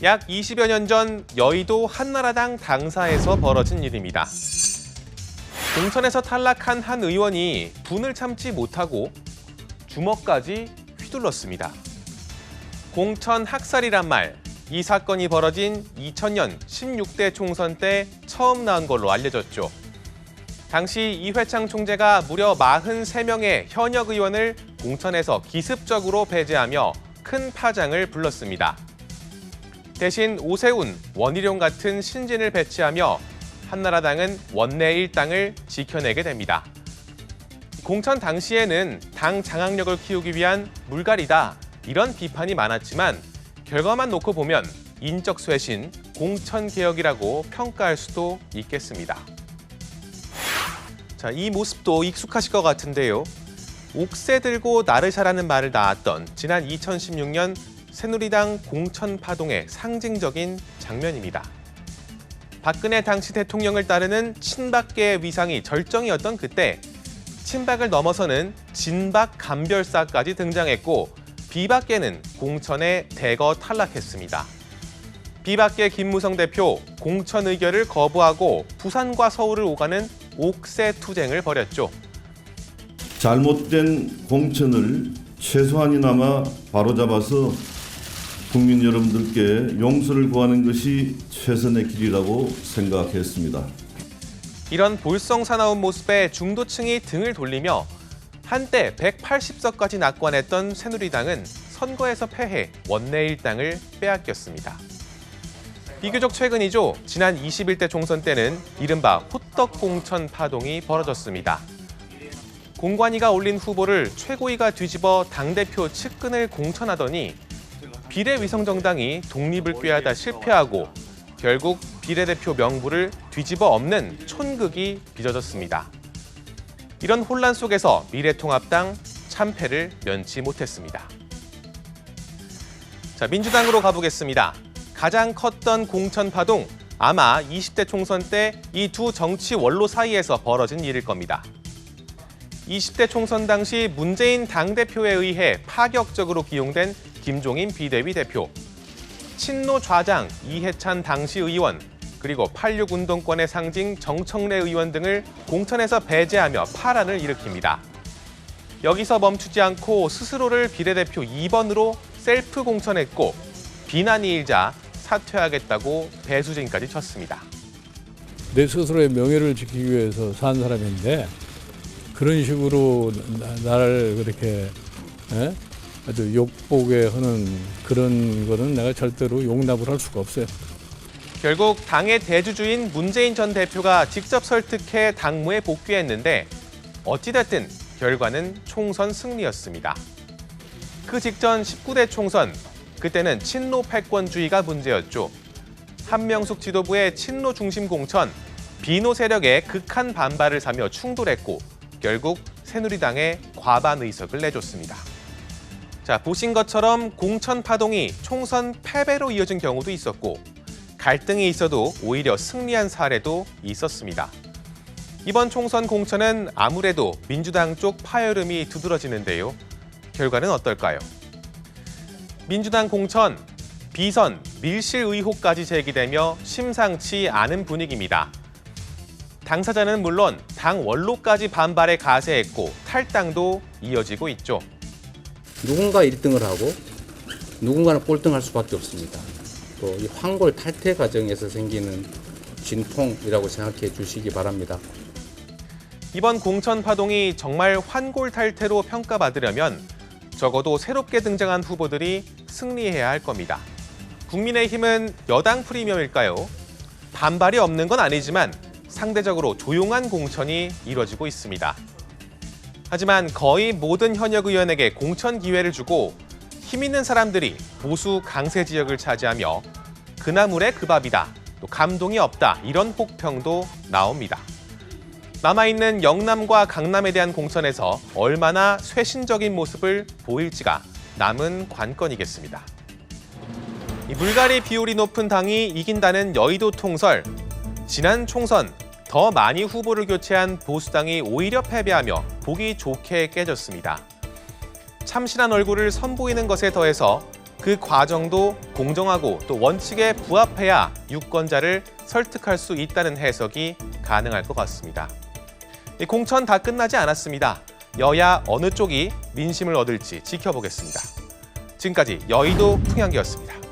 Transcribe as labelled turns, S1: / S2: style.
S1: 약 20여 년 전 여의도 한나라당 당사에서 벌어진 일입니다. 공천에서 탈락한 한 의원이 분을 참지 못하고 주먹까지 휘둘렀습니다. 공천 학살이란 말, 이 사건이 벌어진 2000년 16대 총선 때 처음 나온 걸로 알려졌죠. 당시 이회창 총재가 무려 43명의 현역 의원을 공천에서 기습적으로 배제하며 큰 파장을 불렀습니다. 대신 오세훈, 원희룡 같은 신진을 배치하며 한나라당은 원내 일당을 지켜내게 됩니다. 공천 당시에는 당 장악력을 키우기 위한 물갈이다, 이런 비판이 많았지만 결과만 놓고 보면 인적 쇄신, 공천 개혁이라고 평가할 수도 있겠습니다. 자, 이 모습도 익숙하실 것 같은데요. 옥새 들고 나르샤라는 말을 낳았던 지난 2016년 새누리당 공천 파동의 상징적인 장면입니다. 박근혜 당시 대통령을 따르는 친박계의 위상이 절정이었던 그때 친박을 넘어서는 진박 감별사까지 등장했고 비박계는 공천에 대거 탈락했습니다. 비박계 김무성 대표 공천 의결을 거부하고 부산과 서울을 오가는 옥새 투쟁을 벌였죠.
S2: 잘못된 공천을 최소한이나마 바로잡아서 국민 여러분들께 용서를 구하는 것이 최선의 길이라고 생각했습니다.
S1: 이런 볼썽사나운 모습에 중도층이 등을 돌리며 한때 180석까지 낙관했던 새누리당은 선거에서 패해 원내 일당을 빼앗겼습니다. 비교적 최근이죠. 지난 21대 총선 때는 이른바 호떡 공천 파동이 벌어졌습니다. 공관위가 올린 후보를 최고위가 뒤집어 당대표 측근을 공천하더니 비례위성정당이 독립을 꾀하다 실패하고 결국 비례대표 명부를 뒤집어 엎는 촌극이 빚어졌습니다. 이런 혼란 속에서 미래통합당 참패를 면치 못했습니다. 자, 민주당으로 가보겠습니다. 가장 컸던 공천 파동, 아마 20대 총선 때 이 두 정치 원로 사이에서 벌어진 일일 겁니다. 20대 총선 당시 문재인 당대표에 의해 파격적으로 기용된 김종인 비대위 대표, 친노 좌장 이해찬 당시 의원, 그리고 86 운동권의 상징 정청래 의원 등을 공천에서 배제하며 파란을 일으킵니다. 여기서 멈추지 않고 스스로를 비례대표 2번으로 셀프 공천했고 비난이 일자 사퇴하겠다고 배수진까지 쳤습니다.
S3: 내 스스로의 명예를 지키기 위해서 산 사람인데 그런 식으로 나를 그렇게 아주 욕보게 하는 그런 거는 내가 절대로 용납을 할 수가 없어요.
S1: 결국 당의 대주주인 문재인 전 대표가 직접 설득해 당무에 복귀했는데 어찌됐든 결과는 총선 승리였습니다. 그 직전 19대 총선, 그때는 친노 패권주의가 문제였죠. 한명숙 지도부의 친노 중심 공천, 비노 세력의 극한 반발을 사며 충돌했고 결국 새누리당에 과반 의석을 내줬습니다. 자, 보신 것처럼 공천 파동이 총선 패배로 이어진 경우도 있었고 갈등이 있어도 오히려 승리한 사례도 있었습니다. 이번 총선 공천은 아무래도 민주당 쪽 파열음이 두드러지는데요. 결과는 어떨까요? 민주당 공천, 비선, 밀실 의혹까지 제기되며 심상치 않은 분위기입니다. 당사자는 물론 당 원로까지 반발에 가세했고 탈당도 이어지고 있죠.
S4: 누군가 1등을 하고 누군가는 꼴등할 수밖에 없습니다. 또 이 황골 탈퇴 과정에서 생기는 진통이라고 생각해 주시기 바랍니다.
S1: 이번 공천 파동이 정말 환골 탈퇴로 평가받으려면 적어도 새롭게 등장한 후보들이 승리해야 할 겁니다. 국민의힘은 여당 프리미엄일까요? 반발이 없는 건 아니지만 상대적으로 조용한 공천이 이뤄지고 있습니다. 하지만 거의 모든 현역 의원에게 공천 기회를 주고 힘 있는 사람들이 보수 강세 지역을 차지하며 그나물의 그 밥이다, 또 감동이 없다, 이런 혹평도 나옵니다. 남아있는 영남과 강남에 대한 공천에서 얼마나 쇄신적인 모습을 보일지가 남은 관건이겠습니다. 이 물갈이 비율이 높은 당이 이긴다는 여의도 통설, 지난 총선 더 많이 후보를 교체한 보수당이 오히려 패배하며 보기 좋게 깨졌습니다. 참신한 얼굴을 선보이는 것에 더해서 그 과정도 공정하고 또 원칙에 부합해야 유권자를 설득할 수 있다는 해석이 가능할 것 같습니다. 이 공천 다 끝나지 않았습니다. 여야 어느 쪽이 민심을 얻을지 지켜보겠습니다. 지금까지 여의도 풍향기였습니다.